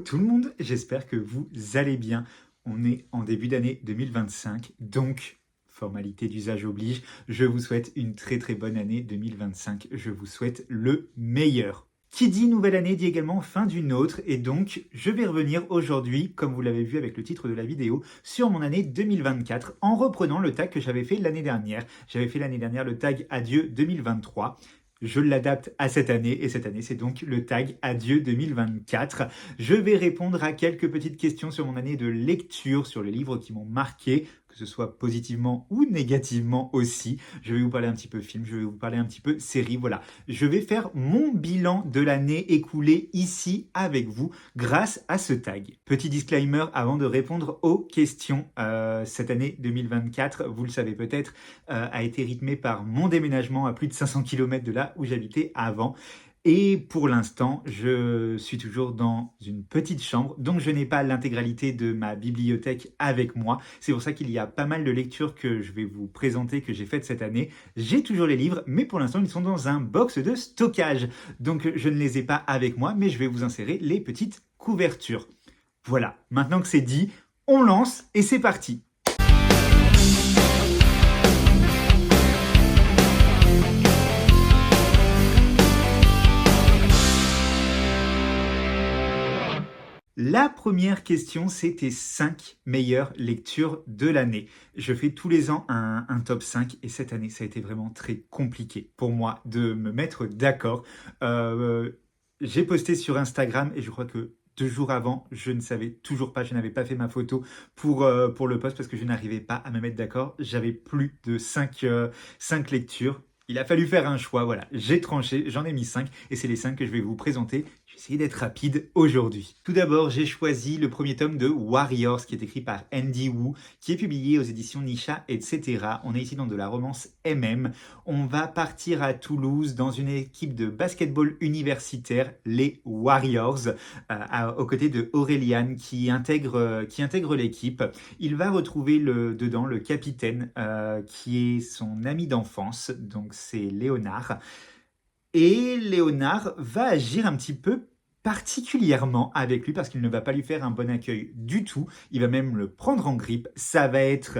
tout le monde, j'espère que vous allez bien. On est en début d'année 2025, donc formalité d'usage oblige, je vous souhaite une très bonne année 2025. Je vous souhaite le meilleur. Qui dit nouvelle année dit également fin d'une autre, et donc je vais revenir aujourd'hui, comme vous l'avez vu avec le titre de la vidéo, sur mon année 2024 en reprenant le tag que j'avais fait l'année dernière. J'avais fait l'année dernière le tag Adieu 2023. Je l'adapte à cette année, et cette année c'est donc le tag Adieu 2024. Je vais répondre à quelques petites questions sur mon année de lecture, sur les livres qui m'ont marqué, que ce soit positivement ou négativement aussi. Je vais vous parler un petit peu film, je vais vous parler un petit peu série, voilà. Je vais faire mon bilan de l'année écoulée ici avec vous grâce à ce tag. Petit disclaimer avant de répondre aux questions. Cette année 2024, vous le savez peut-être, a été rythmée par mon déménagement à plus de 500 km de là où j'habitais avant. Et pour l'instant, je suis toujours dans une petite chambre, donc je n'ai pas l'intégralité de ma bibliothèque avec moi. C'est pour ça qu'il y a pas mal de lectures que je vais vous présenter, que j'ai faites cette année. J'ai toujours les livres, mais pour l'instant, ils sont dans un box de stockage. Donc je ne les ai pas avec moi, mais je vais vous insérer les petites couvertures. Voilà, maintenant que c'est dit, on lance et c'est parti. La première question, c'est tes 5 meilleures lectures de l'année. Je fais tous les ans un top 5 et cette année, ça a été vraiment très compliqué pour moi de me mettre d'accord. J'ai posté sur Instagram et je crois que 2 jours avant, je ne savais toujours pas, je n'avais pas fait ma photo pour le post parce que je n'arrivais pas à me mettre d'accord. J'avais plus de 5 lectures. Il a fallu faire un choix, voilà. J'ai tranché, j'en ai mis 5 et c'est les 5 que je vais vous présenter. Je vais essayer d'être rapide aujourd'hui. Tout d'abord, j'ai choisi le premier tome de Warriors qui est écrit par Andy Wu, qui est publié aux éditions Nisha, etc. On est ici dans de la romance MM. On va partir à Toulouse dans une équipe de basketball universitaire, les Warriors, aux côtés de Aureliane qui intègre l'équipe. Il va retrouver dedans le capitaine qui est son ami d'enfance, donc c'est Léonard. Et Léonard va agir un petit peu particulièrement avec lui parce qu'il ne va pas lui faire un bon accueil du tout. Il va même le prendre en grippe. Ça va être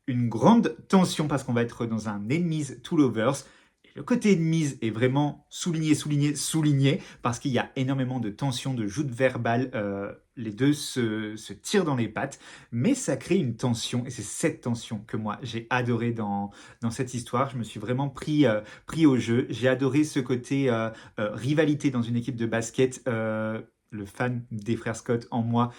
une grande tension parce qu'on va être dans un enemies to lovers. Et le côté enemies est vraiment souligné parce qu'il y a énormément de tension, de joutes verbales. Les deux se tirent dans les pattes, mais ça crée une tension et c'est cette tension que moi j'ai adoré dans cette histoire. Je me suis vraiment pris au jeu. J'ai adoré ce côté rivalité dans une équipe de basket. Le fan des frères Scott en moi,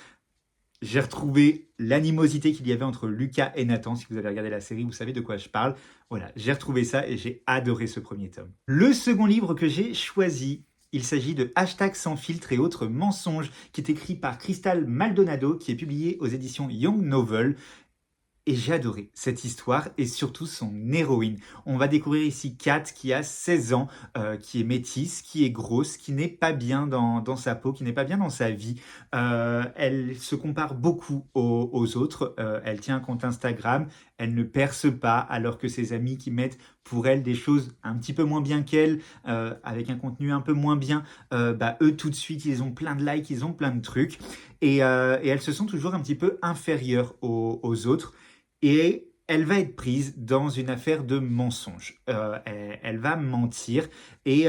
j'ai retrouvé l'animosité qu'il y avait entre Lucas et Nathan. Si vous avez regardé la série, vous savez de quoi je parle. Voilà, j'ai retrouvé ça et j'ai adoré ce premier tome. Le second livre que j'ai choisi, il s'agit de Hashtag sans filtre et autres mensonges, qui est écrit par Crystal Maldonado, qui est publié aux éditions Young Novel. Et j'ai adoré cette histoire et surtout son héroïne. On va découvrir ici Kat qui a 16 ans, qui est métisse, qui est grosse, qui n'est pas bien dans sa peau, qui n'est pas bien dans sa vie. Elle se compare beaucoup aux autres. Elle tient un compte Instagram, elle ne perce pas alors que ses amis qui mettent pour elle des choses un petit peu moins bien qu'elle, avec un contenu un peu moins bien, eux tout de suite ils ont plein de likes, ils ont plein de trucs. Et elles se sentent toujours un petit peu inférieures aux autres. Et elle va être prise dans une affaire de mensonge. Elle va mentir et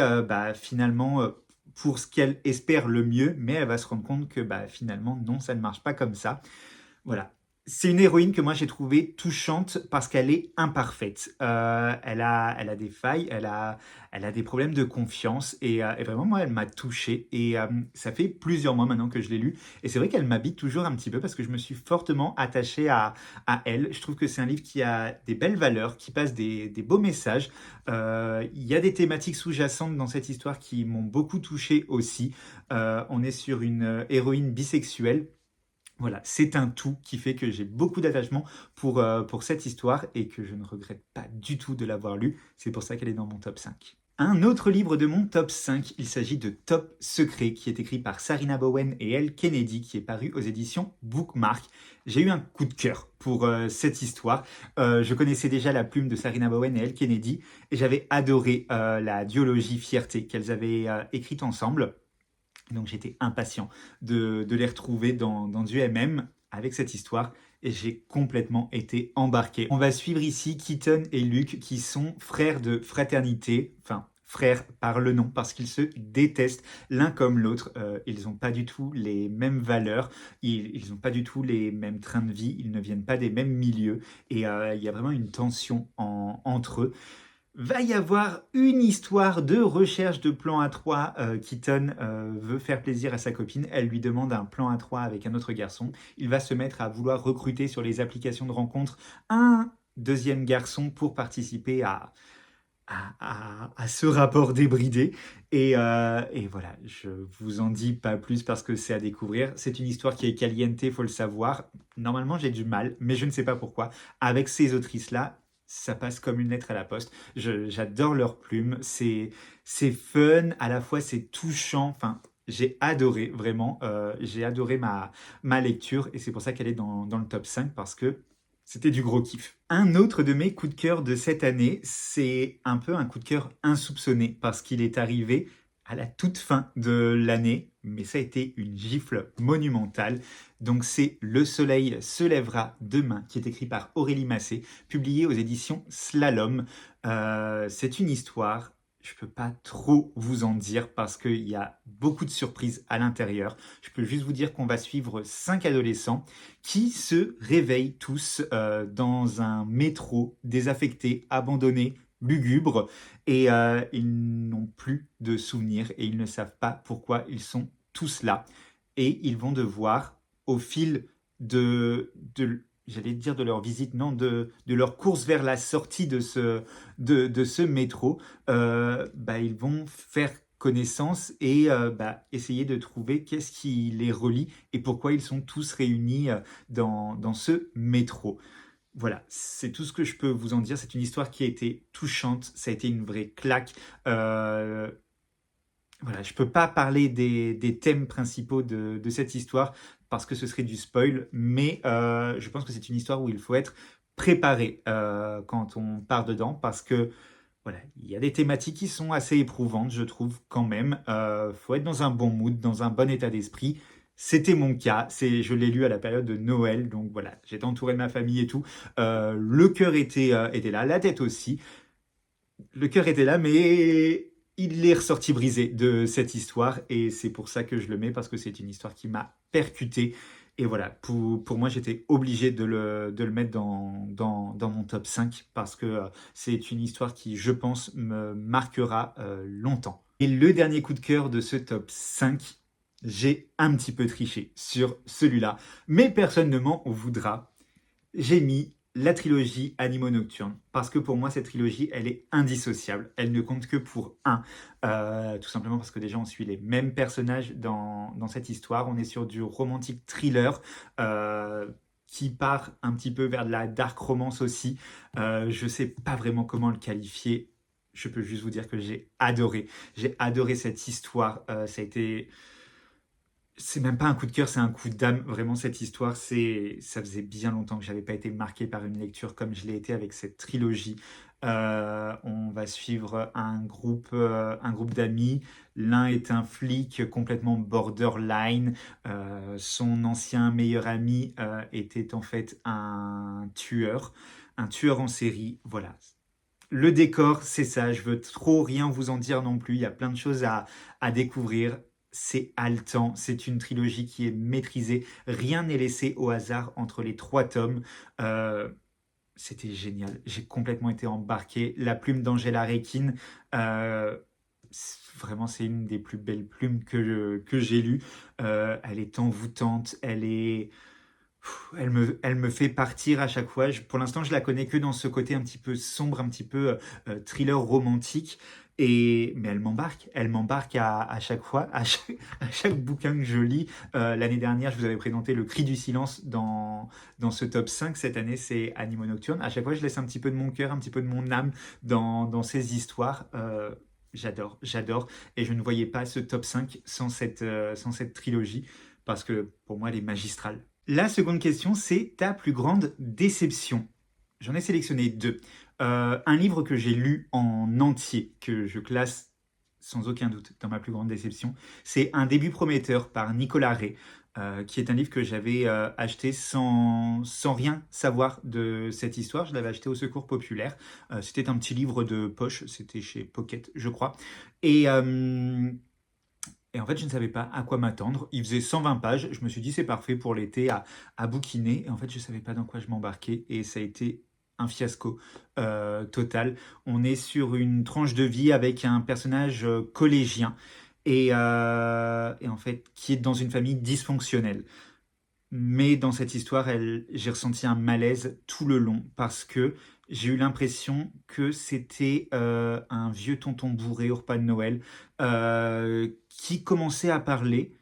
finalement, pour ce qu'elle espère le mieux, mais elle va se rendre compte que finalement, non, ça ne marche pas comme ça. Voilà. C'est une héroïne que moi j'ai trouvée touchante parce qu'elle est imparfaite. Elle a des failles, elle a des problèmes de confiance et vraiment moi elle m'a touché et ça fait plusieurs mois maintenant que je l'ai lu et c'est vrai qu'elle m'habite toujours un petit peu parce que je me suis fortement attaché à elle. Je trouve que c'est un livre qui a des belles valeurs, qui passe des beaux messages. Il y a des thématiques sous-jacentes dans cette histoire qui m'ont beaucoup touché aussi. On est sur une héroïne bisexuelle. Voilà, c'est un tout qui fait que j'ai beaucoup d'attachement pour cette histoire et que je ne regrette pas du tout de l'avoir lue. C'est pour ça qu'elle est dans mon top 5. Un autre livre de mon top 5, il s'agit de Top Secret, qui est écrit par Sarina Bowen et Elle Kennedy, qui est paru aux éditions Bookmark. J'ai eu un coup de cœur pour cette histoire. Je connaissais déjà la plume de Sarina Bowen et Elle Kennedy, et j'avais adoré la duologie Fierté qu'elles avaient écrite ensemble. Donc j'étais impatient de les retrouver dans du MM avec cette histoire et j'ai complètement été embarqué. On va suivre ici Keaton et Luke qui sont frères de fraternité, enfin frères par le nom parce qu'ils se détestent l'un comme l'autre. Ils n'ont pas du tout les mêmes valeurs, ils n'ont pas du tout les mêmes trains de vie, ils ne viennent pas des mêmes milieux et il y a vraiment une tension entre eux. Va y avoir une histoire de recherche de plan A3. Keaton veut faire plaisir à sa copine. Elle lui demande un plan A3 avec un autre garçon. Il va se mettre à vouloir recruter sur les applications de rencontre un deuxième garçon pour participer à ce rapport débridé. Et voilà, je vous en dis pas plus parce que c'est à découvrir. C'est une histoire qui est caliente, faut le savoir. Normalement, j'ai du mal, mais je ne sais pas pourquoi. Avec ces autrices-là, ça passe comme une lettre à la poste. J'adore leurs plumes. C'est fun, à la fois c'est touchant. Enfin, j'ai adoré, vraiment. J'ai adoré ma lecture et c'est pour ça qu'elle est dans le top 5 parce que c'était du gros kiff. Un autre de mes coups de cœur de cette année, c'est un peu un coup de cœur insoupçonné parce qu'il est arrivé à la toute fin de l'année, mais ça a été une gifle monumentale. Donc c'est Le Soleil se lèvera demain, qui est écrit par Aurélie Massé, publié aux éditions Slalom. C'est une histoire, je peux pas trop vous en dire parce qu'il y a beaucoup de surprises à l'intérieur. Je peux juste vous dire qu'on va suivre 5 adolescents qui se réveillent tous dans un métro désaffecté, abandonné, lugubre, et ils n'ont plus de souvenirs et ils ne savent pas pourquoi ils sont tous là. Et ils vont devoir, au fil j'allais dire de leur visite, non, de leur course vers la sortie de ce métro, ils vont faire connaissance et essayer de trouver qu'est-ce qui les relie et pourquoi ils sont tous réunis dans ce métro. Voilà, c'est tout ce que je peux vous en dire. C'est une histoire qui a été touchante, ça a été une vraie claque. Euh, voilà, je peux pas parler des thèmes principaux de cette histoire parce que ce serait du spoil, mais je pense que c'est une histoire où il faut être préparé quand on part dedans parce que voilà, il y a des thématiques qui sont assez éprouvantes, je trouve quand même. Faut être dans un bon mood, dans un bon état d'esprit. C'était mon cas, je l'ai lu à la période de Noël, donc voilà, j'étais entouré de ma famille et tout. Le cœur était là, la tête aussi. Le cœur était là, mais il est ressorti brisé de cette histoire et c'est pour ça que je le mets parce que c'est une histoire qui m'a percuté. Et voilà, pour moi, j'étais obligé de le mettre dans mon top 5 parce que c'est une histoire qui, je pense, me marquera longtemps. Et le dernier coup de cœur de ce top 5, j'ai un petit peu triché sur celui-là, mais personne ne m'en voudra. J'ai mis la trilogie Animaux Nocturnes parce que pour moi cette trilogie elle est indissociable, elle ne compte que pour un. Tout simplement parce que déjà on suit les mêmes personnages dans cette histoire, on est sur du romantique thriller qui part un petit peu vers de la dark romance aussi. Je sais pas vraiment comment le qualifier, je peux juste vous dire que j'ai adoré cette histoire. Ça a été, c'est même pas un coup de cœur, c'est un coup d'âme. Vraiment, cette histoire, ça faisait bien longtemps que j'avais pas été marqué par une lecture comme je l'ai été avec cette trilogie. On va suivre un groupe d'amis. L'un est un flic complètement borderline. Son ancien meilleur ami était en fait un tueur en série. Voilà. Le décor, c'est ça. Je veux trop rien vous en dire non plus. Il y a plein de choses à découvrir. C'est haletant. C'est une trilogie qui est maîtrisée. Rien n'est laissé au hasard entre les 3 tomes. Euh, C'était génial. J'ai complètement été embarqué. La plume d'Angela Rekin, vraiment, c'est une des plus belles plumes que j'ai lues. Elle est envoûtante. Elle me fait partir à chaque fois. Pour l'instant, je la connais que dans ce côté un petit peu sombre, un petit peu thriller romantique. Mais elle m'embarque à chaque fois, à chaque bouquin que je lis. L'année dernière, je vous avais présenté Le Cri du silence dans ce top 5. Cette année, c'est Animaux Nocturnes. À chaque fois, je laisse un petit peu de mon cœur, un petit peu de mon âme dans ces histoires. J'adore. Et je ne voyais pas ce top 5 sans cette trilogie, parce que pour moi, elle est magistrale. La seconde question, c'est ta plus grande déception. J'en ai sélectionné 2. Un livre que j'ai lu en entier, que je classe sans aucun doute, dans ma plus grande déception. C'est Un début prometteur par Nicolas Ray, qui est un livre que j'avais acheté sans rien savoir de cette histoire. Je l'avais acheté au Secours Populaire. C'était un petit livre de poche, c'était chez Pocket, je crois. Et, euh, et en fait, je ne savais pas à quoi m'attendre. Il faisait 120 pages. Je me suis dit, c'est parfait pour l'été à bouquiner. Et en fait, je ne savais pas dans quoi je m'embarquais. Et ça a été un fiasco total. On est sur une tranche de vie avec un personnage collégien et en fait, qui est dans une famille dysfonctionnelle. Mais dans cette histoire, j'ai ressenti un malaise tout le long parce que j'ai eu l'impression que c'était un vieux tonton bourré au repas de Noël qui commençait à parler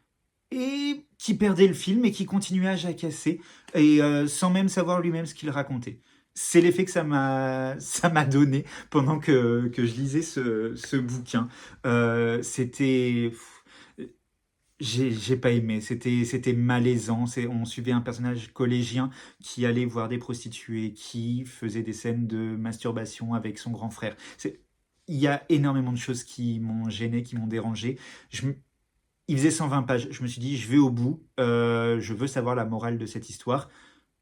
et qui perdait le film et qui continuait à jacasser et sans même savoir lui-même ce qu'il racontait. C'est l'effet que ça m'a donné pendant que je lisais ce bouquin. C'était... J'ai pas aimé, c'était malaisant. On suivait un personnage collégien qui allait voir des prostituées, qui faisait des scènes de masturbation avec son grand frère. Il y a énormément de choses qui m'ont gêné, qui m'ont dérangé. Il faisait 120 pages. Je me suis dit, je vais au bout. Je veux savoir la morale de cette histoire.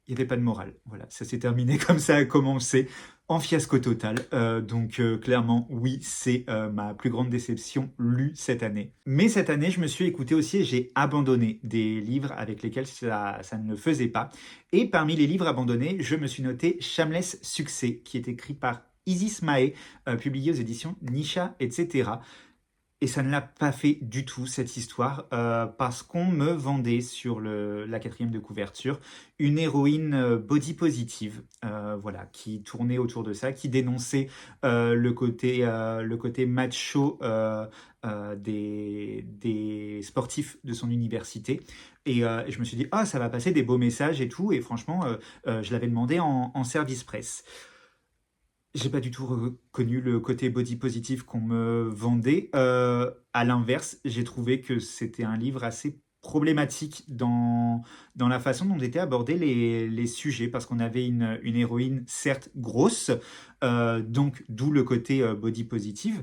Il n'y avait pas de morale. Voilà, ça s'est terminé comme ça a commencé, en fiasco total. Donc clairement, oui, c'est ma plus grande déception lue cette année. Mais cette année, je me suis écouté aussi et j'ai abandonné des livres avec lesquels ça ne le faisait pas. Et parmi les livres abandonnés, je me suis noté Shameless Succès, qui est écrit par Isis Mahé, publié aux éditions Nisha, etc. Et ça ne l'a pas fait du tout, cette histoire, parce qu'on me vendait sur la quatrième de couverture une héroïne body positive, voilà, qui tournait autour de ça, qui dénonçait le côté macho des sportifs de son université. Et je me suis dit, ah, ça va passer des beaux messages et tout, et franchement, je l'avais demandé en service presse. J'ai pas du tout reconnu le côté body positive qu'on me vendait. À l'inverse, j'ai trouvé que c'était un livre assez problématique dans la façon dont étaient abordés les sujets, parce qu'on avait une héroïne certes grosse, donc d'où le côté body positive,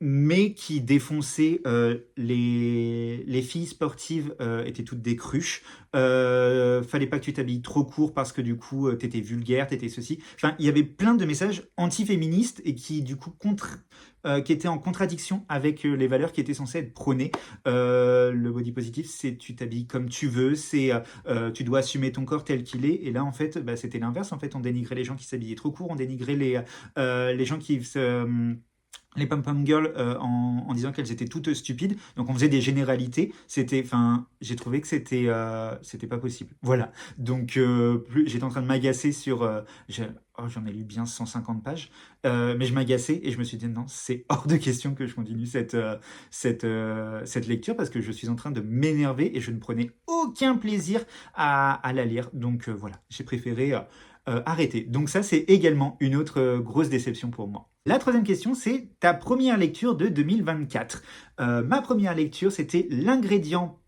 mais qui défonçait les filles sportives étaient toutes des cruches. Fallait pas que tu t'habilles trop court parce que du coup t'étais vulgaire, t'étais ceci. Enfin, il y avait plein de messages anti-féministes et qui du coup qui étaient en contradiction avec les valeurs qui étaient censées être prônées. Le body positive, c'est tu t'habilles comme tu veux, c'est tu dois assumer ton corps tel qu'il est. Et là, en fait, bah, c'était l'inverse. En fait, on dénigrait les gens qui s'habillaient trop court, on dénigrait les gens qui se les pom-pom girls en disant qu'elles étaient toutes stupides. Donc on faisait des généralités. Enfin, j'ai trouvé que c'était pas possible. Voilà. Donc j'étais en train de m'agacer sur. J'en ai lu bien 150 pages, mais je m'agaçais et je me suis dit non, c'est hors de question que je continue cette lecture parce que je suis en train de m'énerver et je ne prenais aucun plaisir à la lire. Donc voilà, j'ai préféré arrêter. Donc ça, c'est également une autre grosse déception pour moi. La troisième question, c'est ta première lecture de 2024. Ma première lecture, c'était l'ingrédient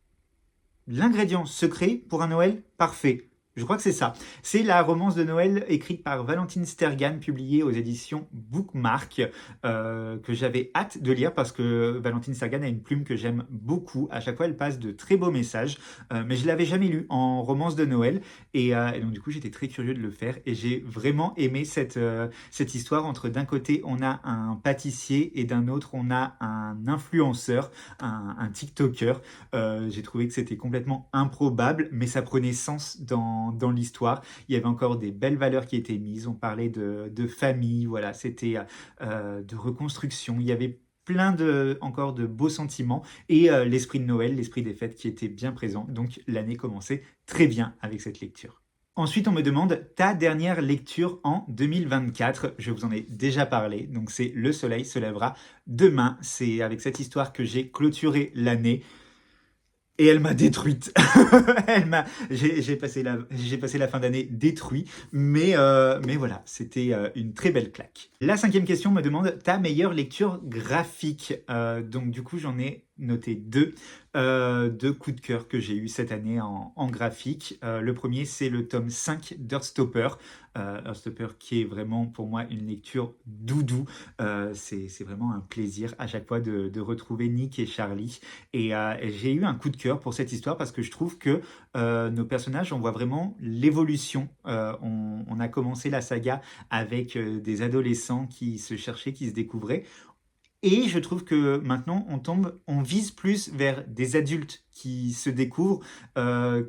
secret pour un Noël parfait. Je crois que c'est ça. C'est la romance de Noël écrite par Valentine Stergan, publiée aux éditions Bookmark, que j'avais hâte de lire parce que Valentine Stergan a une plume que j'aime beaucoup. À chaque fois, elle passe de très beaux messages, mais je l'avais jamais lu en romance de Noël. Et donc, du coup, j'étais très curieux de le faire et j'ai vraiment aimé cette histoire entre d'un côté, on a un pâtissier et d'un autre, on a un influenceur, un TikToker. J'ai trouvé que c'était complètement improbable, mais ça prenait sens dans l'histoire. Il y avait encore des belles valeurs qui étaient mises. On parlait de famille, voilà, c'était de reconstruction. Il y avait encore de beaux sentiments et l'esprit de Noël, l'esprit des fêtes qui était bien présent. Donc l'année commençait très bien avec cette lecture. Ensuite, on me demande ta dernière lecture en 2024. Je vous en ai déjà parlé. Donc, c'est Le soleil se lèvera demain. C'est avec cette histoire que j'ai clôturé l'année. Et elle m'a détruite. J'ai passé la fin d'année détruit, mais voilà, c'était une très belle claque. La cinquième question me demande ta meilleure lecture graphique. Donc du coup, j'en ai noter deux coups de cœur que j'ai eu cette année en graphique. Le premier, c'est le tome 5 d'Earthstopper. Earthstopper qui est vraiment pour moi une lecture doudou. C'est vraiment un plaisir à chaque fois de retrouver Nick et Charlie. Et j'ai eu un coup de cœur pour cette histoire parce que je trouve que nos personnages, on voit vraiment l'évolution. On a commencé la saga avec des adolescents qui se cherchaient, qui se découvraient. Et je trouve que maintenant, on vise plus vers des adultes qui se découvrent,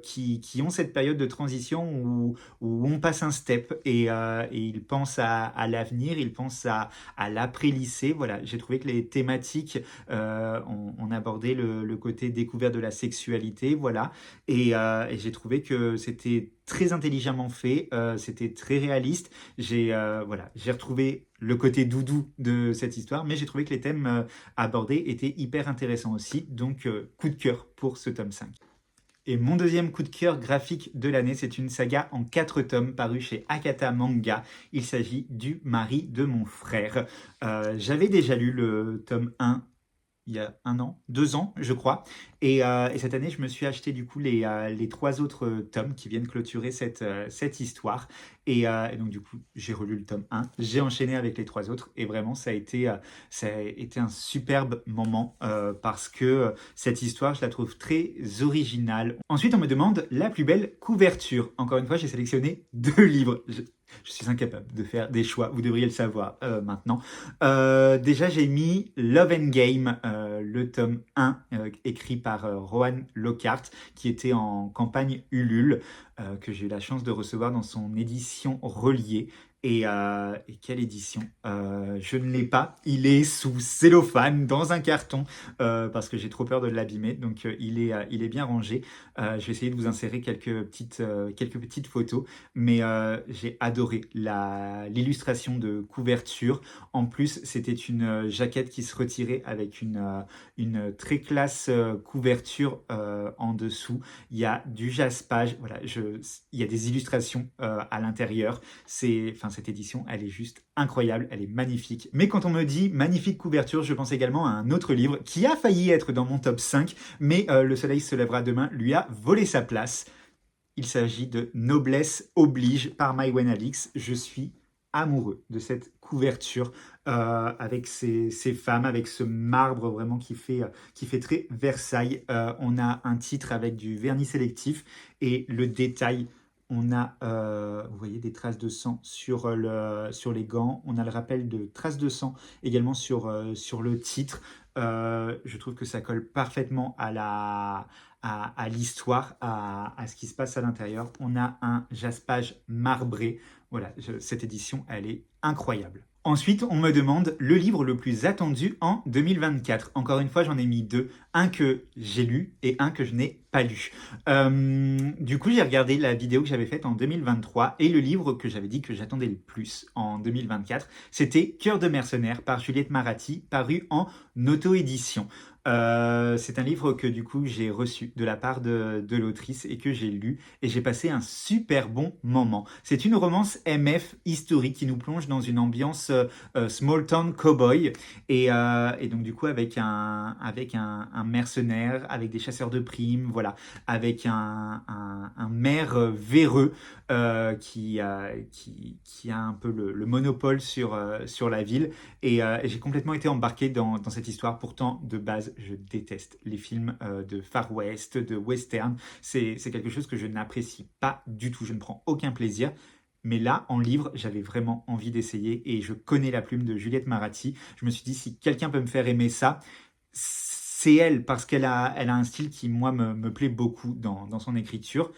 qui ont cette période de transition où on passe un step et ils pensent à l'avenir, ils pensent à l'après-lycée. Voilà, j'ai trouvé que les thématiques, on abordait le côté découvert de la sexualité, voilà, et j'ai trouvé que c'était très intelligemment fait, c'était très réaliste. J'ai retrouvé le côté doudou de cette histoire, mais j'ai trouvé que les thèmes abordés étaient hyper intéressants aussi. Donc, coup de cœur pour ce tome 5. Et mon deuxième coup de cœur graphique de l'année, c'est une saga en 4 tomes parue chez Akata Manga. Il s'agit du mari de mon frère. J'avais déjà lu le tome 1 il y a 1 an, 2 ans, je crois. Et cette année, je me suis acheté du coup les 3 autres tomes qui viennent clôturer cette histoire. Et donc du coup, j'ai relu le tome 1, j'ai enchaîné avec les 3 autres. Et vraiment, ça a été un superbe moment parce que cette histoire, je la trouve très originale. Ensuite, on me demande la plus belle couverture. Encore une fois, j'ai sélectionné 2 livres. Je suis incapable de faire des choix, vous devriez le savoir maintenant. Déjà, j'ai mis Love and Game, le tome 1, écrit par Rohan Lockhart, qui était en campagne Ulule, que j'ai eu la chance de recevoir dans son édition reliée. Et quelle édition je ne l'ai pas. Il est sous cellophane, dans un carton, parce que j'ai trop peur de l'abîmer. Donc, il est bien rangé. Je vais essayer de vous insérer quelques petites photos. Mais j'ai adoré l'illustration de couverture. En plus, c'était une jaquette qui se retirait avec une très classe couverture en dessous. Il y a du jaspage, voilà, il y a des illustrations à l'intérieur. Cette édition, elle est juste incroyable, elle est magnifique. Mais quand on me dit magnifique couverture, je pense également à un autre livre qui a failli être dans mon top 5, mais Le soleil se lèvera demain lui a volé sa place. Il s'agit de Noblesse oblige par Maïwen Alix. Je suis amoureux de cette couverture avec ces femmes, avec ce marbre vraiment qui fait très Versailles. On a un titre avec du vernis sélectif et le détail. On a, vous voyez, des traces de sang sur les gants. On a le rappel de traces de sang également sur le titre. Je trouve que ça colle parfaitement à l'histoire, à ce qui se passe à l'intérieur. On a un jaspage marbré. Voilà, cette édition, elle est incroyable. Ensuite, on me demande le livre le plus attendu en 2024. Encore une fois, j'en ai mis 2. Un que j'ai lu et un que je n'ai pas lu. Du coup, j'ai regardé la vidéo que j'avais faite en 2023 et le livre que j'avais dit que j'attendais le plus en 2024, c'était Cœur de mercenaire par Juliette Maratti, paru en auto-édition. C'est un livre que du coup j'ai reçu de la part de l'autrice et que j'ai lu et j'ai passé un super bon moment. C'est une romance MF historique qui nous plonge dans une ambiance small town cowboy et donc du coup avec un mercenaire, avec des chasseurs de primes, voilà, avec un maire véreux qui a un peu le monopole sur la ville et j'ai complètement été embarqué dans cette histoire. Pourtant, de base, je déteste les films de Far West, de western. C'est quelque chose que je n'apprécie pas du tout. Je ne prends aucun plaisir. Mais là, en livre, j'avais vraiment envie d'essayer et je connais la plume de Juliette Maratti. Je me suis dit, si quelqu'un peut me faire aimer ça, c'est elle, parce qu'elle a un style qui, moi, me plaît beaucoup dans son écriture.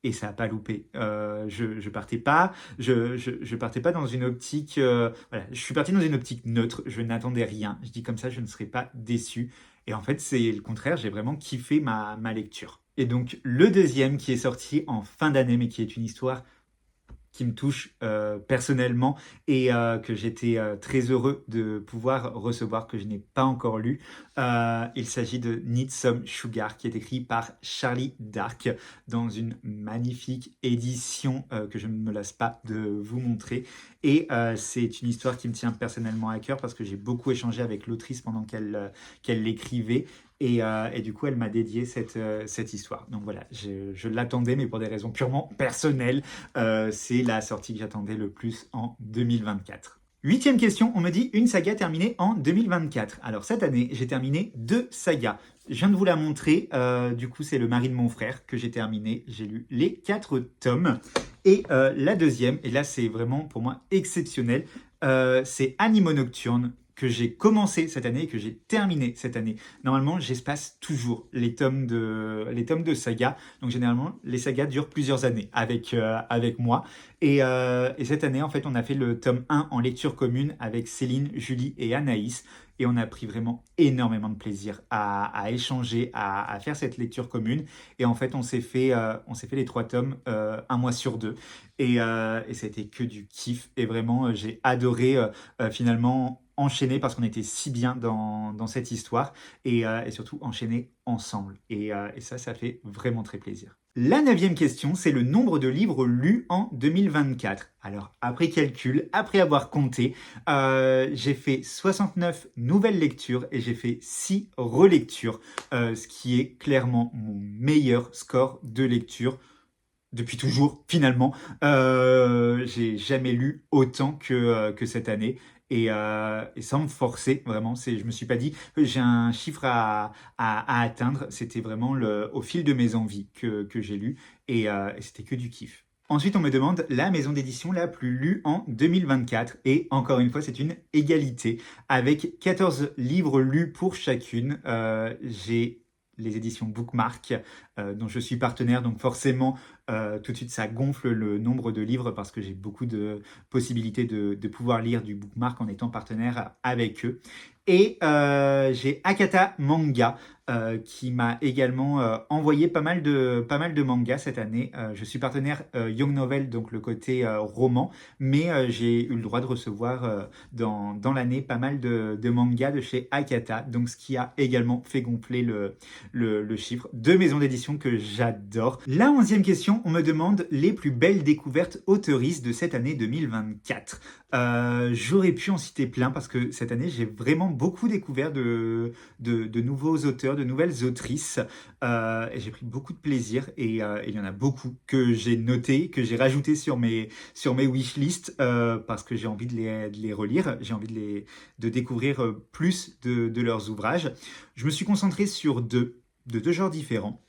Et ça n'a pas loupé. Je partais pas, je partais pas dans une optique. Voilà, je suis parti dans une optique neutre. Je n'attendais rien. Je dis comme ça, je ne serais pas déçu. Et en fait, c'est le contraire. J'ai vraiment kiffé ma lecture. Et donc, le deuxième qui est sorti en fin d'année, mais qui est une histoire qui me touche personnellement et que j'étais très heureux de pouvoir recevoir, que je n'ai pas encore lu. Il s'agit de Need Some Sugar, qui est écrit par Charlie Dark dans une magnifique édition que je ne me lasse pas de vous montrer. Et c'est une histoire qui me tient personnellement à cœur parce que j'ai beaucoup échangé avec l'autrice pendant qu'elle l'écrivait. et du coup, elle m'a dédié cette histoire. Donc voilà, je l'attendais, mais pour des raisons purement personnelles. C'est la sortie que j'attendais le plus en 2024. Huitième question, on me dit une saga terminée en 2024. Alors cette année, j'ai terminé 2 sagas. Je viens de vous la montrer, du coup c'est Le mari de mon frère que j'ai terminé. J'ai lu les 4 tomes. Et la deuxième, et là c'est vraiment pour moi exceptionnel, c'est Animaux Nocturnes que j'ai commencé cette année et que j'ai terminé cette année. Normalement, j'espace toujours les tomes de saga. Donc généralement, les sagas durent plusieurs années avec moi. Et cette année, en fait, on a fait le tome 1 en lecture commune avec Céline, Julie et Anaïs. Et on a pris vraiment énormément de plaisir à échanger, à faire cette lecture commune. Et en fait, on s'est fait les 3 tomes un mois sur 2. Et ça a été que du kiff. Et vraiment, j'ai adoré finalement enchaîner parce qu'on était si bien dans cette histoire et surtout enchaîner ensemble. Et ça fait vraiment très plaisir. La neuvième question, c'est le nombre de livres lus en 2024. Alors, après calcul, après avoir compté, j'ai fait 69 nouvelles lectures et j'ai fait 6 relectures, ce qui est clairement mon meilleur score de lecture depuis toujours, finalement. J'ai jamais lu autant que cette année. Et sans me forcer, vraiment, je me suis pas dit que j'ai un chiffre à atteindre. C'était vraiment au fil de mes envies que j'ai lu. Et c'était que du kiff. Ensuite, on me demande la maison d'édition la plus lue en 2024. Et encore une fois, c'est une égalité. Avec 14 livres lus pour chacune, j'ai les éditions Bookmark, dont je suis partenaire. Donc forcément, tout de suite, ça gonfle le nombre de livres parce que j'ai beaucoup de possibilités de pouvoir lire du Bookmark en étant partenaire avec eux. Et j'ai Akata Manga qui m'a également envoyé pas mal de mangas cette année. Je suis partenaire Young Novel, donc le côté roman, mais j'ai eu le droit de recevoir dans l'année pas mal de mangas de chez Akata, donc ce qui a également fait gonfler le chiffre. 2 maisons d'édition que j'adore. La 11e question, on me demande les plus belles découvertes auteuristes de cette année 2024. J'aurais pu en citer plein parce que cette année, j'ai vraiment beaucoup découvert de nouveaux auteurs, de nouvelles autrices. Et j'ai pris beaucoup de plaisir et il y en a beaucoup que j'ai noté, que j'ai rajouté sur mes wishlists parce que j'ai envie de les relire, j'ai envie de découvrir plus de leurs ouvrages. Je me suis concentré sur de 2 genres différents.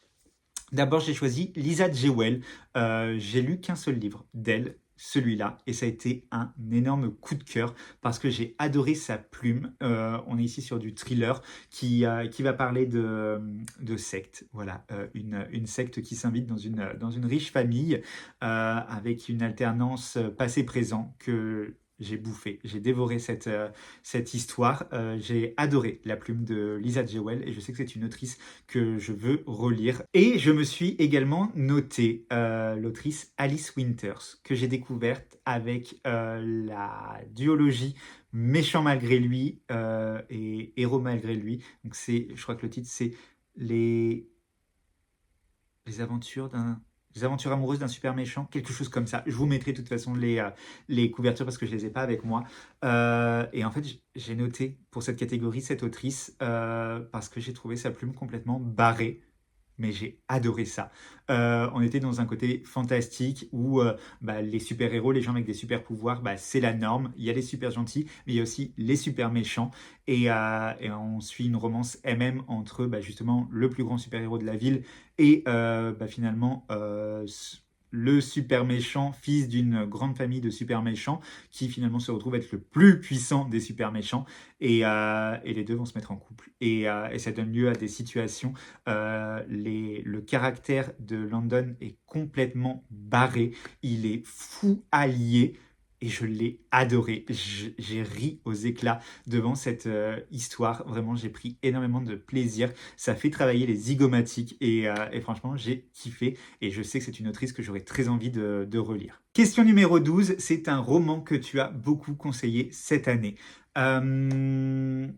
D'abord, j'ai choisi Lisa Jewell. J'ai lu qu'un seul livre d'elle, celui-là, et ça a été un énorme coup de cœur parce que j'ai adoré sa plume. On est ici sur du thriller qui va parler de secte. Voilà, une secte qui s'invite dans une riche famille avec une alternance passé-présent que j'ai bouffé, j'ai dévoré cette histoire. J'ai adoré la plume de Lisa Jewell et je sais que c'est une autrice que je veux relire. Et je me suis également noté l'autrice Alice Winters, que j'ai découverte avec la duologie Méchant malgré lui et Héros malgré lui. Donc je crois que le titre c'est les, les aventures d'un... Les aventures amoureuses d'un super méchant, quelque chose comme ça. Je vous mettrai de toute façon les couvertures parce que je les ai pas avec moi. Et en fait, j'ai noté pour cette catégorie cette autrice parce que j'ai trouvé sa plume complètement barrée, mais j'ai adoré ça. On était dans un côté fantastique où les super-héros, les gens avec des super-pouvoirs, c'est la norme. Il y a les super gentils, mais il y a aussi les super méchants. Et on suit une romance MM entre justement le plus grand super-héros de la ville et finalement le super méchant, fils d'une grande famille de super méchants, qui finalement se retrouve être le plus puissant des super méchants. Et les deux vont se mettre en couple. Et ça donne lieu à des situations. Le caractère de Landon est complètement barré. Il est fou allié. Et je l'ai adoré. J'ai ri aux éclats devant cette histoire. Vraiment, j'ai pris énormément de plaisir. Ça fait travailler les zygomatiques. Et franchement, j'ai kiffé. Et je sais que c'est une autrice que j'aurais très envie de relire. Question numéro 12. C'est un roman que tu as beaucoup conseillé cette année. J'aime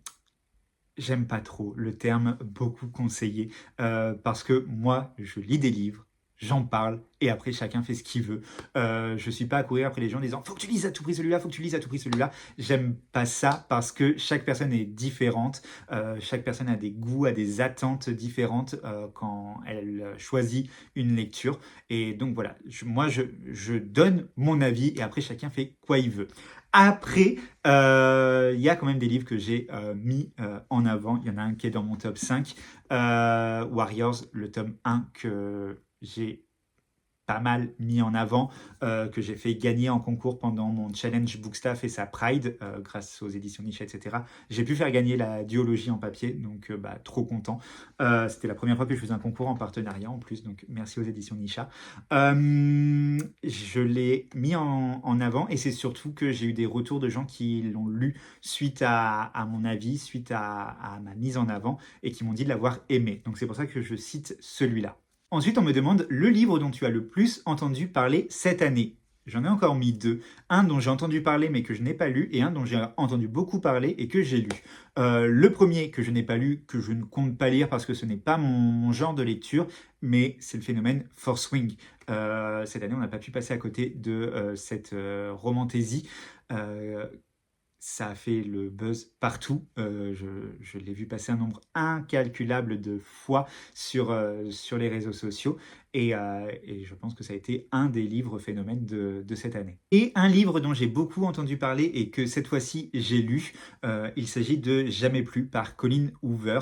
pas trop le terme beaucoup conseillé parce que moi, je lis des livres, j'en parle et après chacun fait ce qu'il veut. Je suis pas à courir après les gens en disant faut que tu lises à tout prix celui-là, faut que tu lises à tout prix celui-là. J'aime pas ça parce que chaque personne est différente, chaque personne a des goûts, a des attentes différentes quand elle choisit une lecture. Et donc voilà, je donne mon avis et après chacun fait quoi il veut. Après, il y a quand même des livres que j'ai mis en avant. Il y en a un qui est dans mon top 5, Warriors, le tome 1 que j'ai pas mal mis en avant, que j'ai fait gagner en concours pendant mon challenge Bookstaff et sa Pride, grâce aux éditions Niche, etc. J'ai pu faire gagner la duologie en papier, donc trop content. C'était la première fois que je faisais un concours en partenariat en plus, donc merci aux éditions Nisha. Je l'ai mis en avant et c'est surtout que j'ai eu des retours de gens qui l'ont lu suite à mon avis, suite à ma mise en avant et qui m'ont dit de l'avoir aimé. Donc c'est pour ça que je cite celui-là. Ensuite, on me demande le livre dont tu as le plus entendu parler cette année. J'en ai encore mis deux. Un dont j'ai entendu parler mais que je n'ai pas lu et un dont j'ai entendu beaucoup parler et que j'ai lu. Le premier que je n'ai pas lu, que je ne compte pas lire parce que ce n'est pas mon genre de lecture, mais c'est le phénomène Force Wing. Cette année, on n'a pas pu passer à côté de cette romantaisie. Ça a fait le buzz partout. Je l'ai vu passer un nombre incalculable de fois sur les réseaux sociaux. Et je pense que ça a été un des livres phénomènes de cette année. Et un livre dont j'ai beaucoup entendu parler et que cette fois-ci j'ai lu, il s'agit de Jamais plus par Colin Hoover,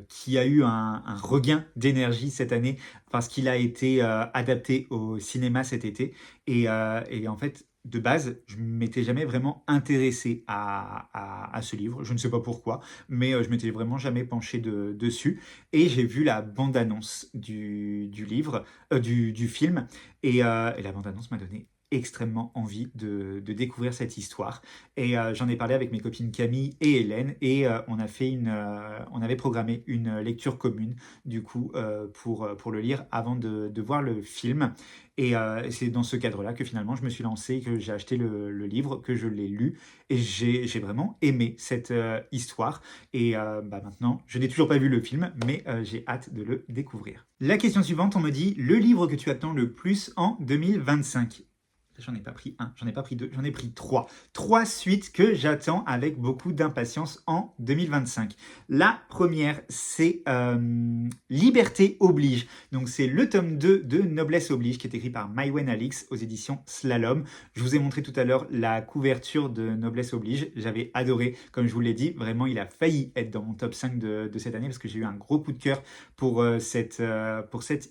qui a eu un regain d'énergie cette année parce qu'il a été adapté au cinéma cet été. Et en fait, de base, je ne m'étais jamais vraiment intéressé à ce livre. Je ne sais pas pourquoi, mais je m'étais vraiment jamais penché dessus. Et j'ai vu la bande-annonce du livre, du film, et la bande-annonce m'a donné extrêmement envie de découvrir cette histoire. Et j'en ai parlé avec mes copines Camille et Hélène, et on avait programmé une lecture commune, du coup, pour le lire avant de voir le film. Et c'est dans ce cadre-là que finalement je me suis lancé, que j'ai acheté le livre, que je l'ai lu et j'ai vraiment aimé cette histoire. Et maintenant, je n'ai toujours pas vu le film, mais j'ai hâte de le découvrir. La question suivante, on me dit le livre que tu attends le plus en 2025. J'en ai pas pris un, j'en ai pas pris deux, j'en ai pris trois. Trois suites que j'attends avec beaucoup d'impatience en 2025. La première, c'est Liberté oblige. Donc c'est le tome 2 de Noblesse oblige qui est écrit par Maïwen Alix aux éditions Slalom. Je vous ai montré tout à l'heure la couverture de Noblesse oblige. J'avais adoré, comme je vous l'ai dit, vraiment il a failli être dans mon top 5 de cette année parce que j'ai eu un gros coup de cœur pour cette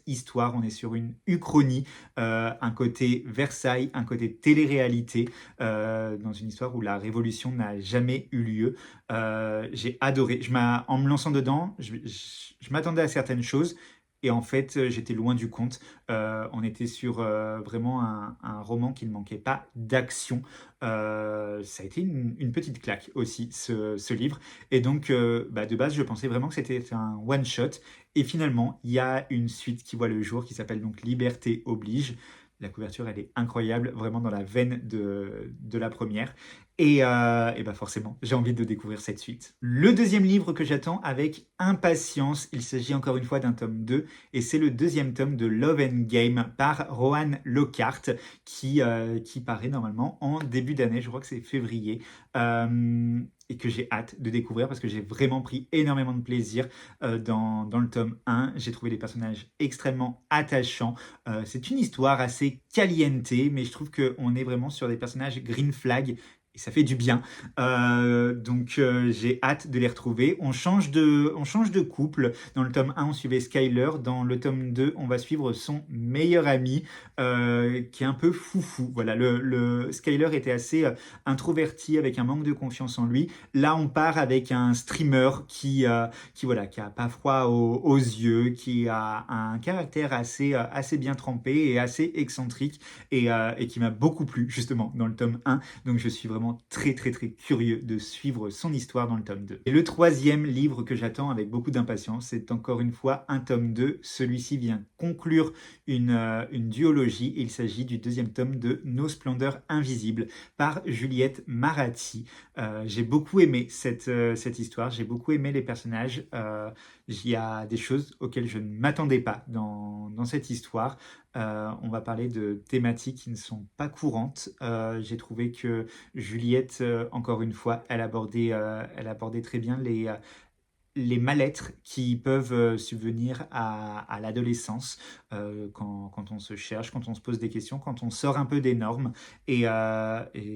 histoire. On est sur une uchronie, un côté Versailles, un côté télé-réalité, dans une histoire où la révolution n'a jamais eu lieu. J'ai adoré. En me lançant dedans, je m'attendais à certaines choses. Et en fait, j'étais loin du compte. On était sur vraiment un roman qui ne manquait pas d'action. Ça a été une petite claque aussi, ce livre. Et donc, de base, je pensais vraiment que c'était un one-shot. Et finalement, il y a une suite qui voit le jour, qui s'appelle donc Liberté oblige. La couverture, elle est incroyable, vraiment dans la veine de la première. Et forcément, j'ai envie de découvrir cette suite. Le deuxième livre que j'attends avec impatience, il s'agit encore une fois d'un tome 2, et c'est le deuxième tome de Love and Game par Rohan Lockhart, qui paraît normalement en début d'année, je crois que c'est février, et que j'ai hâte de découvrir parce que j'ai vraiment pris énormément de plaisir dans le tome 1. J'ai trouvé les personnages extrêmement attachants. C'est une histoire assez caliente, mais je trouve qu'on est vraiment sur des personnages green flag et ça fait du bien. Donc j'ai hâte de les retrouver. On change de couple. Dans le tome 1, on suivait Skyler. Dans le tome 2, on va suivre son meilleur ami qui est un peu foufou. Voilà, le Skyler était assez introverti, avec un manque de confiance en lui. Là, on part avec un streamer qui a pas froid aux yeux, qui a un caractère assez bien trempé et assez excentrique et qui m'a beaucoup plu justement dans le tome 1. Donc je suis vraiment vraiment très très très curieux de suivre son histoire dans le tome 2. Et le troisième livre que j'attends avec beaucoup d'impatience, c'est encore une fois un tome 2. Celui-ci vient conclure une duologie. Il s'agit du deuxième tome de Nos Splendeurs Invisibles par Juliette Maratti. J'ai beaucoup aimé cette histoire, j'ai beaucoup aimé les personnages. Il y a des choses auxquelles je ne m'attendais pas dans cette histoire. On va parler de thématiques qui ne sont pas courantes. J'ai trouvé que Juliette, encore une fois, elle abordait très bien les mal-être qui peuvent subvenir à l'adolescence quand on se cherche, quand on se pose des questions, quand on sort un peu des normes. Et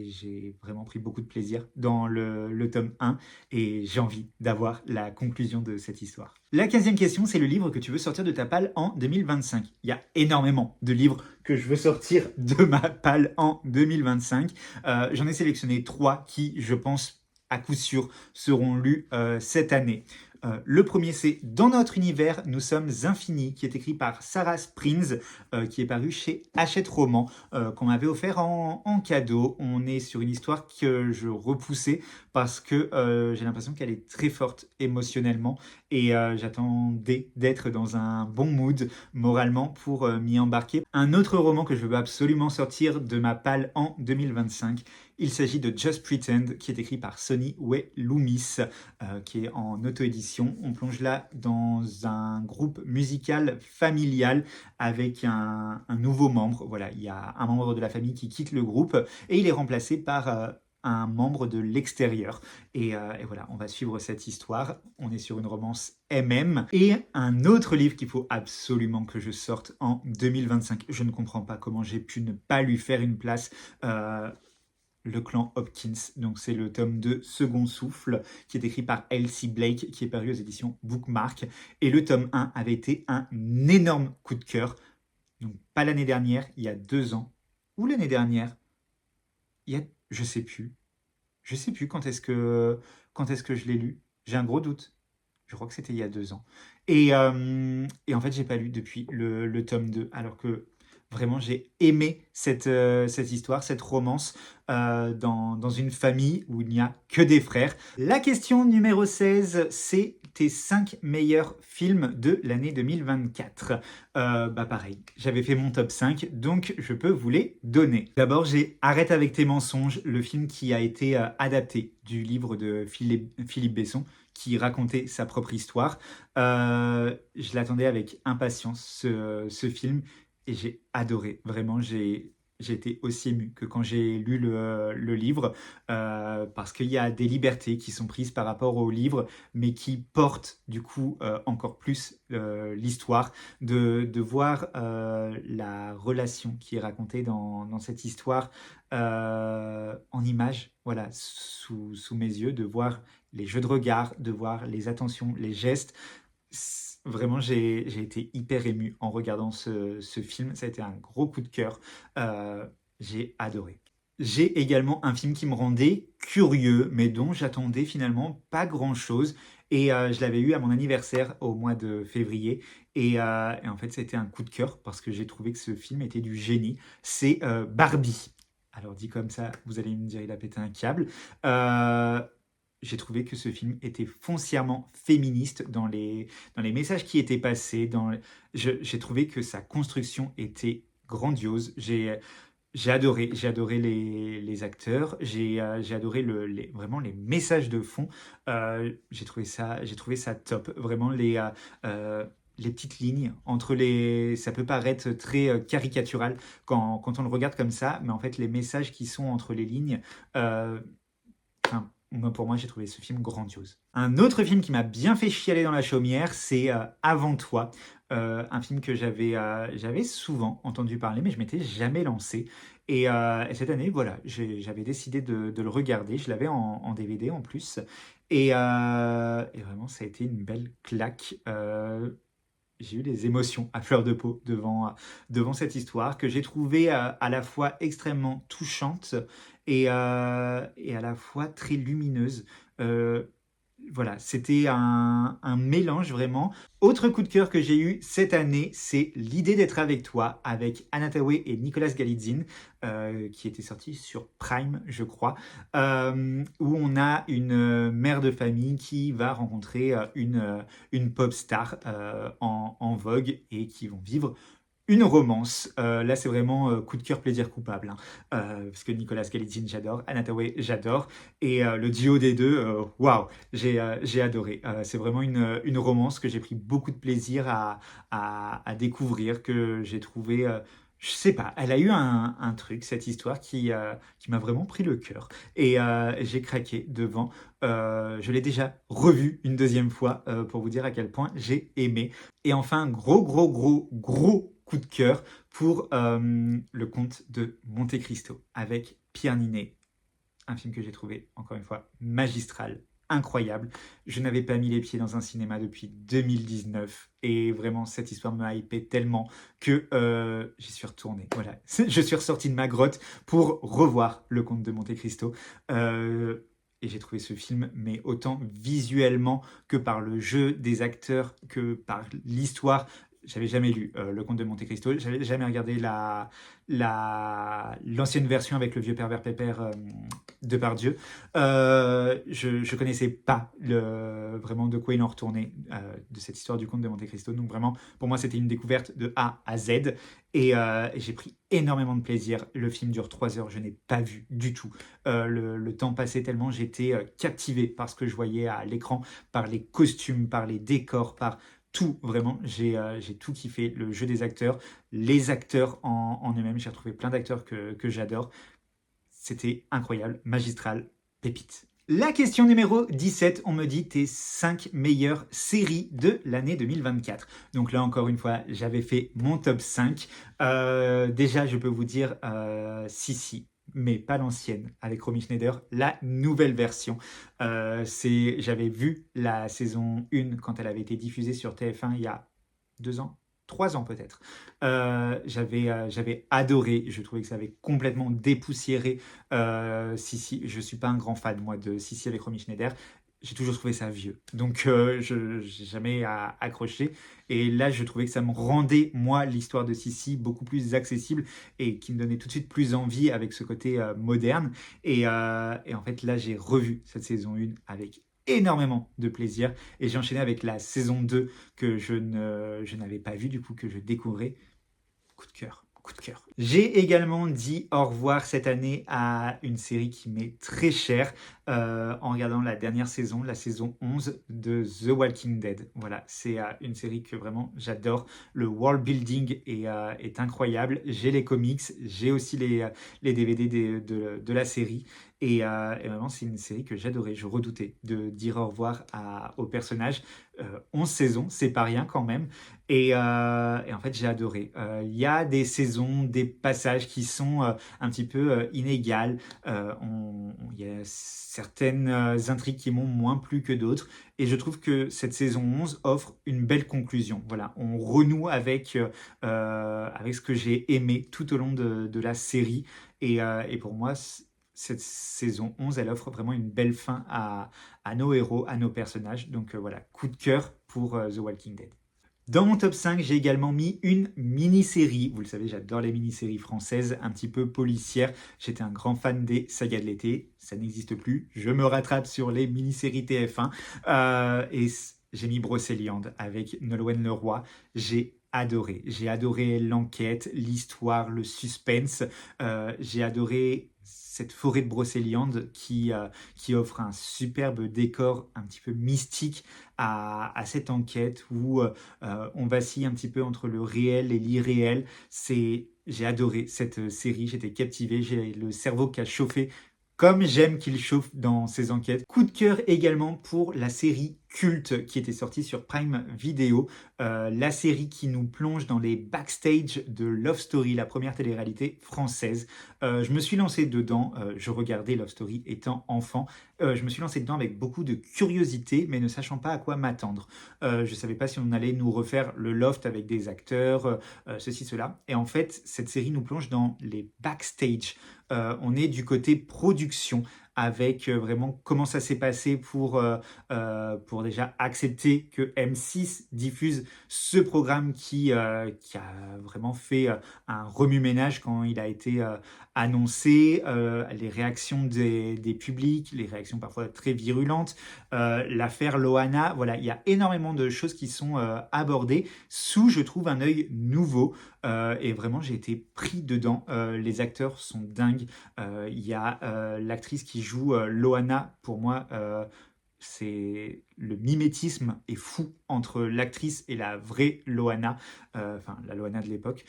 j'ai vraiment pris beaucoup de plaisir dans le tome 1 et j'ai envie d'avoir la conclusion de cette histoire. La 15e question, c'est le livre que tu veux sortir de ta palle en 2025. Il y a énormément de livres que je veux sortir de ma palle en 2025. J'en ai sélectionné 3 qui, je pense, à coup sûr, seront lus cette année. Le premier, c'est Dans notre univers, nous sommes infinis, qui est écrit par Sarah Springs, qui est paru chez Hachette Roman, qu'on m'avait offert en cadeau. On est sur une histoire que je repoussais parce que j'ai l'impression qu'elle est très forte émotionnellement et j'attendais d'être dans un bon mood moralement pour m'y embarquer. Un autre roman que je veux absolument sortir de ma palle en 2025, il s'agit de Just Pretend, qui est écrit par Sonny Way Loomis, qui est en auto-édition. On plonge là dans un groupe musical familial avec un nouveau membre. Voilà, il y a un membre de la famille qui quitte le groupe et il est remplacé par un membre de l'extérieur. Et voilà, on va suivre cette histoire. On est sur une romance MM. Et un autre livre qu'il faut absolument que je sorte en 2025. Je ne comprends pas comment j'ai pu ne pas lui faire une place. Le clan Hopkins, donc c'est le tome 2 Second Souffle, qui est écrit par Elsie Blake, qui est paru aux éditions Bookmark. Et le tome 1 avait été un énorme coup de cœur. Donc pas l'année dernière, il y a 2 ans, ou l'année dernière, je sais plus. Je sais plus quand est-ce que je l'ai lu. J'ai un gros doute. Je crois que c'était il y a 2 ans. Et en fait, j'ai pas lu depuis le tome 2, alors que vraiment, j'ai aimé cette histoire, cette romance dans une famille où il n'y a que des frères. La question numéro 16, c'est tes 5 meilleurs films de l'année 2024. Pareil, j'avais fait mon top 5, donc je peux vous les donner. D'abord, j'ai Arrête avec tes mensonges, le film qui a été adapté du livre de Philippe Besson, qui racontait sa propre histoire. Je l'attendais avec impatience, ce film, et j'ai adoré. Vraiment, j'ai été aussi ému que quand j'ai lu le livre, parce qu'il y a des libertés qui sont prises par rapport au livre, mais qui portent du coup encore plus l'histoire, de voir la relation qui est racontée dans cette histoire en images, voilà, sous mes yeux, de voir les jeux de regard, de voir les attentions, les gestes. Vraiment, j'ai été hyper ému en regardant ce film. Ça a été un gros coup de cœur. J'ai adoré. J'ai également un film qui me rendait curieux, mais dont j'attendais finalement pas grand-chose. Et je l'avais eu à mon anniversaire au mois de février. Et en fait, c'était un coup de cœur parce que j'ai trouvé que ce film était du génie. C'est Barbie. Alors dit comme ça, vous allez me dire, il a pété un câble. J'ai trouvé que ce film était foncièrement féministe dans les messages qui étaient passés. J'ai trouvé que sa construction était grandiose. J'ai adoré les acteurs. J'ai adoré vraiment les messages de fond. J'ai trouvé ça top. Vraiment les petites lignes entre les... Ça peut paraître très caricatural quand on le regarde comme ça, mais en fait, les messages qui sont entre les lignes... pour moi, j'ai trouvé ce film grandiose. Un autre film qui m'a bien fait chialer dans la chaumière, c'est Avant toi. Un film que j'avais souvent entendu parler, mais je m'étais jamais lancé. Et cette année, voilà, j'avais décidé de le regarder. Je l'avais en DVD en plus. Et vraiment, ça a été une belle claque. J'ai eu des émotions à fleur de peau devant cette histoire que j'ai trouvée à la fois extrêmement touchante et à la fois très lumineuse. voilà, c'était un mélange vraiment. Autre coup de cœur que j'ai eu cette année, c'est L'idée d'être avec toi, avec Anna Thaoué et Nicolas Galitzine, qui était sorti sur Prime, je crois, où on a une mère de famille qui va rencontrer une pop star en vogue et qui vont vivre une romance. Là, c'est vraiment coup de cœur, plaisir coupable, hein. Parce que Nicolas Galitzine, j'adore. Anna Thaoué, j'adore. Et le duo des deux, waouh, j'ai adoré. C'est vraiment une romance que j'ai pris beaucoup de plaisir à découvrir, que j'ai trouvé. Je sais pas, elle a eu un truc, cette histoire, qui m'a vraiment pris le cœur. Et j'ai craqué devant. Je l'ai déjà revu une deuxième fois pour vous dire à quel point j'ai aimé. Et enfin, gros coup de cœur pour le comte de Monte Cristo avec Pierre Ninet. Un film que j'ai trouvé, encore une fois, magistral, incroyable. Je n'avais pas mis les pieds dans un cinéma depuis 2019 et vraiment cette histoire me hypait tellement que j'y suis retourné. Voilà, je suis ressorti de ma grotte pour revoir Le Comte de Monte Cristo. Et j'ai trouvé ce film, mais autant visuellement que par le jeu des acteurs, que par l'histoire. J'avais jamais lu Le Comte de Monte Cristo, j'avais jamais regardé l'ancienne version avec le vieux pervers pépère Depardieu. Je connaissais pas vraiment de quoi il en retournait de cette histoire du Comte de Monte Cristo. Donc vraiment, pour moi, c'était une découverte de A à Z. Et j'ai pris énormément de plaisir. Le film dure 3 heures, je n'ai pas vu du tout. Le temps passait tellement, j'étais captivé par ce que je voyais à l'écran, par les costumes, par les décors, par tout, vraiment, j'ai tout kiffé, le jeu des acteurs, les acteurs en eux-mêmes, j'ai retrouvé plein d'acteurs que j'adore, c'était incroyable, magistral, pépite. La question numéro 17, on me dit tes 5 meilleures séries de l'année 2024. Donc là, encore une fois, j'avais fait mon top 5. Déjà, je peux vous dire Sissi, mais pas l'ancienne, avec Romy Schneider, la nouvelle version. J'avais vu la saison 1 quand elle avait été diffusée sur TF1 il y a 2 ans, 3 ans peut-être. J'avais adoré, je trouvais que ça avait complètement dépoussiéré Sissi. Je suis pas un grand fan, moi, de Sissi avec Romy Schneider. J'ai toujours trouvé ça vieux. Donc, je n'ai jamais accroché. Et là, je trouvais que ça me rendait, moi, l'histoire de Sissi beaucoup plus accessible et qui me donnait tout de suite plus envie avec ce côté moderne. Et en fait, là, j'ai revu cette saison 1 avec énormément de plaisir. Et j'ai enchaîné avec la saison 2 que je n'avais pas vue, du coup, que je découvrais. Coup de cœur. Coup de cœur. J'ai également dit au revoir cette année à une série qui m'est très chère en regardant la dernière saison, la saison 11 de The Walking Dead. Voilà, c'est une série que vraiment j'adore. Le world building est incroyable. J'ai les comics, j'ai aussi les DVD de la série. Et vraiment, c'est une série que j'adorais. Je redoutais de dire au revoir au personnage. 11 saisons, c'est pas rien quand même. Et en fait, j'ai adoré. Il y a des saisons, des passages qui sont un petit peu inégales. Il y a certaines intrigues qui m'ont moins plu que d'autres. Et je trouve que cette saison 11 offre une belle conclusion. Voilà, on renoue avec ce que j'ai aimé tout au long de la série. Et pour moi, cette saison 11, elle offre vraiment une belle fin à nos héros, à nos personnages. Donc voilà, coup de cœur pour The Walking Dead. Dans mon top 5, j'ai également mis une mini-série. Vous le savez, j'adore les mini-séries françaises, un petit peu policières. J'étais un grand fan des sagas de l'été. Ça n'existe plus. Je me rattrape sur les mini-séries TF1. Et j'ai mis Brocéliande avec Nolwenn Leroy. J'ai adoré. J'ai adoré l'enquête, l'histoire, le suspense. J'ai adoré cette forêt de Brocéliande qui offre un superbe décor un petit peu mystique à cette enquête où on vacille un petit peu entre le réel et l'irréel. J'ai adoré cette série, j'étais captivé, j'ai le cerveau qui a chauffé comme j'aime qu'il chauffe dans ses enquêtes. Coup de cœur également pour la série culte qui était sortie sur Prime Video, la série qui nous plonge dans les backstage de Love Story, la première télé-réalité française. Je me suis lancé dedans, je regardais Love Story étant enfant, je me suis lancé dedans avec beaucoup de curiosité, mais ne sachant pas à quoi m'attendre. Je ne savais pas si on allait nous refaire le loft avec des acteurs, ceci, cela. Et en fait, cette série nous plonge dans les backstage. On est du côté production avec vraiment comment ça s'est passé pour déjà accepter que M6 diffuse ce programme qui a vraiment fait un remue-ménage quand il a été annoncé, les réactions des publics, les réactions parfois très virulentes, l'affaire Loana, voilà, il y a énormément de choses qui sont abordées sous, je trouve, un œil nouveau. Et vraiment, j'ai été pris dedans. Les acteurs sont dingues. Il y a l'actrice qui joue Loana, pour moi, c'est le mimétisme est fou entre l'actrice et la vraie Loana, enfin la Loana de l'époque,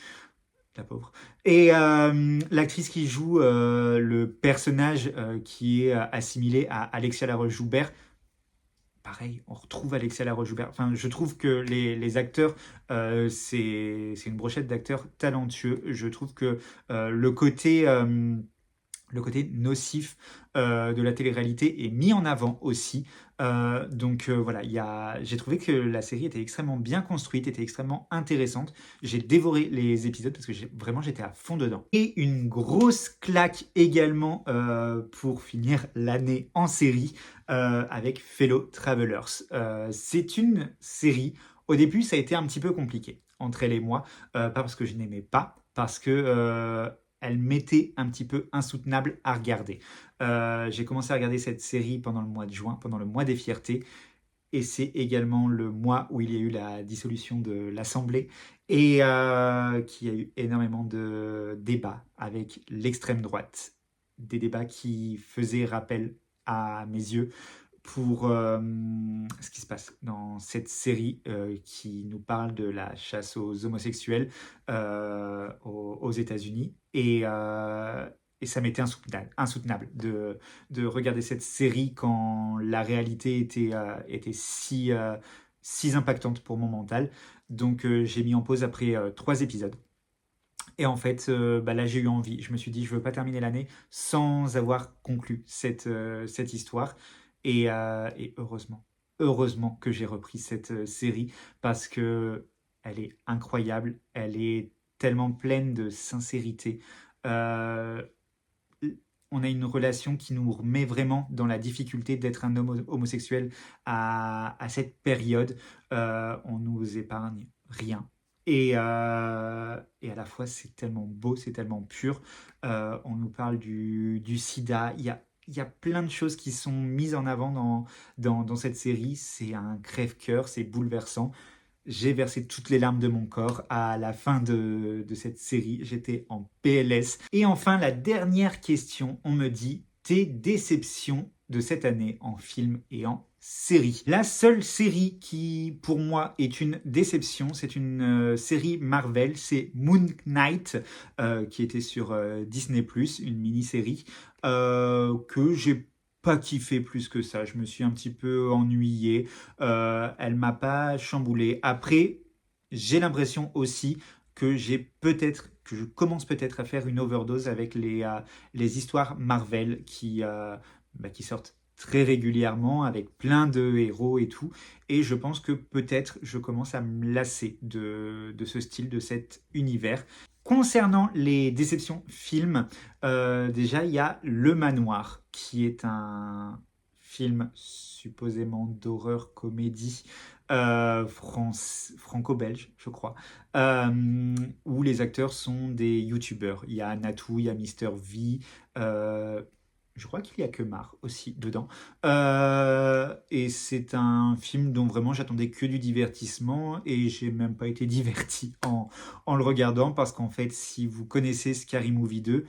la pauvre. Et l'actrice qui joue le personnage qui est assimilé à Alexia Laroche-Joubert, pareil, on retrouve Alexia Laroche-Joubert. Enfin, je trouve que les acteurs, c'est une brochette d'acteurs talentueux. Je trouve que le côté nocif de la télé-réalité est mis en avant aussi. Voilà, j'ai trouvé que la série était extrêmement bien construite, était extrêmement intéressante. J'ai dévoré les épisodes parce que vraiment j'étais à fond dedans. Et une grosse claque également pour finir l'année en série avec Fellow Travelers. C'est une série, au début ça a été un petit peu compliqué entre elle et moi, pas parce que je n'aimais pas, parce que elle m'était un petit peu insoutenable à regarder. J'ai commencé à regarder cette série pendant le mois de juin, pendant le mois des fiertés, et c'est également le mois où il y a eu la dissolution de l'Assemblée et qui a eu énormément de débats avec l'extrême droite, des débats qui faisaient rappel à mes yeux pour ce qui se passe dans cette série qui nous parle de la chasse aux homosexuels aux États-Unis. Et ça m'était insoutenable de regarder cette série quand la réalité était si impactante pour mon mental. Donc j'ai mis en pause après 3 épisodes. Et en fait, là, j'ai eu envie. Je me suis dit, je veux pas terminer l'année sans avoir conclu cette histoire. Et heureusement que j'ai repris cette série parce que elle est incroyable. Elle est tellement pleine de sincérité. Euh, on a une relation qui nous remet vraiment dans la difficulté d'être un homme homosexuel à cette période. On nous épargne rien. Et à la fois, c'est tellement beau, c'est tellement pur. On nous parle du sida. Il y a plein de choses qui sont mises en avant dans cette série. C'est un crève-cœur, c'est bouleversant. J'ai versé toutes les larmes de mon corps à la fin de cette série. J'étais en PLS. Et enfin, la dernière question, on me dit tes déceptions de cette année en film et en série. La seule série qui, pour moi, est une déception, c'est une série Marvel, c'est Moon Knight, qui était sur Disney+, une mini-série, que j'ai pas kiffé plus que ça. Je me suis un petit peu ennuyé. Elle m'a pas chamboulé. Après, j'ai l'impression aussi que que je commence peut-être à faire une overdose avec les histoires Marvel qui sortent très régulièrement avec plein de héros et tout. Et je pense que peut-être je commence à me lasser de ce style, de cet univers. Concernant les déceptions films, déjà il y a Le Manoir, qui est un film supposément d'horreur comédie franco-belge, je crois, où les acteurs sont des youtubeurs. Il y a Natou, il y a Mister V, je crois qu'il y a que Mar aussi dedans. Et c'est un film dont vraiment j'attendais que du divertissement et j'ai même pas été diverti en le regardant parce qu'en fait, si vous connaissez Scary Movie 2,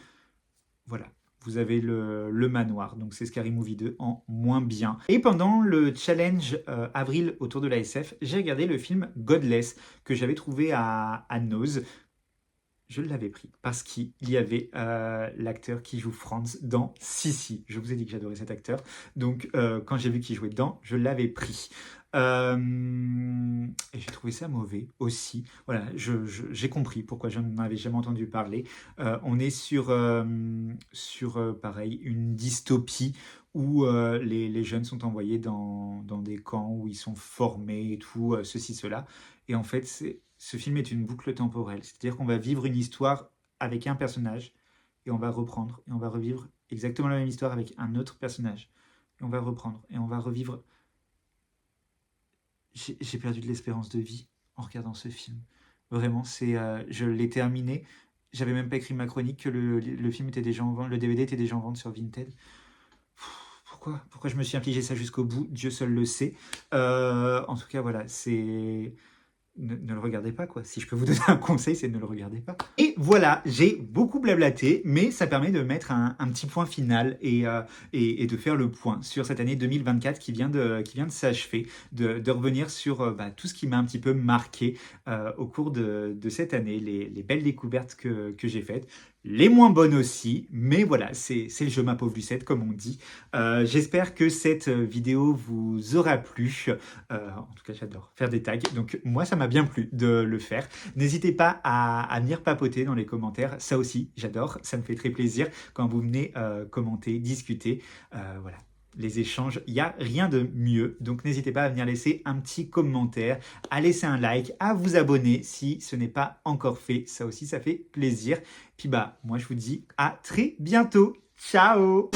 voilà, vous avez le manoir. Donc c'est Scary Movie 2 en moins bien. Et pendant le challenge avril autour de la SF, j'ai regardé le film Godless que j'avais trouvé à Nose. Je l'avais pris parce qu'il y avait l'acteur qui joue Franz dans Sissi. Je vous ai dit que j'adorais cet acteur. Donc, quand j'ai vu qu'il jouait dedans, je l'avais pris. Et j'ai trouvé ça mauvais aussi. Voilà, j'ai compris pourquoi je n'en avais jamais entendu parler. On est sur pareil, une dystopie où les jeunes sont envoyés dans des camps où ils sont formés et tout, ceci, cela. Et en fait, ce film est une boucle temporelle. C'est-à-dire qu'on va vivre une histoire avec un personnage et on va reprendre et on va revivre exactement la même histoire avec un autre personnage. Et on va reprendre et on va revivre. J'ai perdu de l'espérance de vie en regardant ce film. Vraiment, je l'ai terminé. J'avais même pas écrit ma chronique que le film était déjà en vente, le DVD était déjà en vente sur Vinted. Pourquoi je me suis infligé ça jusqu'au bout? Dieu seul le sait. En tout cas, voilà, c'est ne le regardez pas, quoi. Si je peux vous donner un conseil, c'est ne le regardez pas. Et voilà, j'ai beaucoup blablaté, mais ça permet de mettre un petit point final et de faire le point sur cette année 2024 qui vient de s'achever, de revenir sur tout ce qui m'a un petit peu marqué au cours de cette année, les belles découvertes que j'ai faites. Les moins bonnes aussi, mais voilà, c'est le jeu ma pauvre Lucette, comme on dit. J'espère que cette vidéo vous aura plu. En tout cas, j'adore faire des tags. Donc, moi, ça m'a bien plu de le faire. N'hésitez pas à venir papoter dans les commentaires. Ça aussi, j'adore. Ça me fait très plaisir quand vous venez commenter, discuter. Voilà. Les échanges, il n'y a rien de mieux. Donc, n'hésitez pas à venir laisser un petit commentaire, à laisser un like, à vous abonner si ce n'est pas encore fait. Ça aussi, ça fait plaisir. Puis, moi, je vous dis à très bientôt. Ciao!